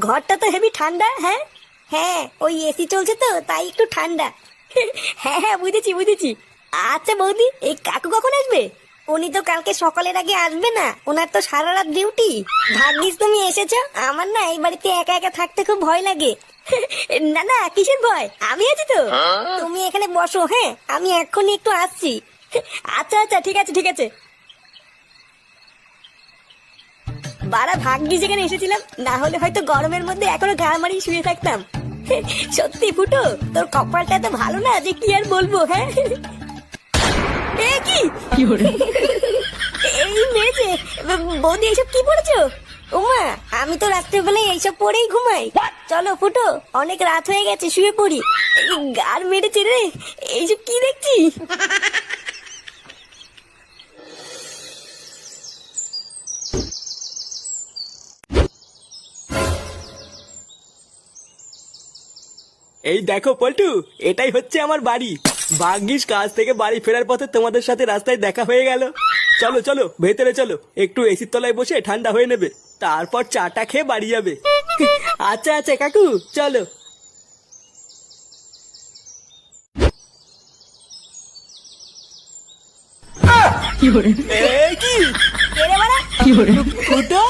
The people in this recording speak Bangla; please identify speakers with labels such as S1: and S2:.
S1: ঘরটা তো হেবি ঠান্ডা। হ্যাঁ হ্যাঁ, ওই এসি চলছে তো তাই একটু ঠান্ডা। হ্যাঁ হ্যাঁ, বুঝেছি বুঝেছি। আচ্ছা বৌদি, এই কাকু কখন আসবে? উনি তো কালকে সকালের আগে আসবে না, ওনার তো সারা রাত ডিউটি। ভাগ্যিস তুমি এসেছো, আমার না এই বাড়িতে একা একা থাকতে খুব ভয় লাগে। না না, কিসের ভয়, আমি আছি তো। তুমি এখানে বসো, হ্যাঁ আমি এক্ষুনি একটু আসছি। আচ্ছা আচ্ছা, ঠিক আছে ঠিক আছে। বাড়া ভাগ্যি যেখানে এসেছিলাম, না হলে হয়তো গরমের মধ্যে এখনো গা মারিয়ে শুয়ে থাকতাম। সত্যি ফুটো, তোর কপালটা এত ভালো না যে কি আর বলবো। হ্যাঁ এ কি এই মেয়েছে, বৌদি এইসব কি পড়েছো? ওমা, আমি তো রাত্রেবেলায় এইসব পরেই ঘুমাই। চলো ফুটো, অনেক রাত হয়ে গেছে, শুয়ে পড়ি। গার মেরেছে রে, এইসব কি দেখছি।
S2: এই দেখো পল্টু, এটাই হচ্ছে আমার বাড়ি। ভাগ্যিস কাজ থেকে বাড়ি ফেরার পথে তোমাদের সাথে রাস্তায় দেখা হয়ে গেল। চলো চলো ভেতরে চলো, একটু এসির তলায় বসে ঠান্ডা হয়ে নেবে, তারপর চাটা খেয়ে বাড়ি যাবে। আচ্ছা আচ্ছা কাকু, চলো। এ কি
S1: কে রে বাড়া?
S2: ফুটো?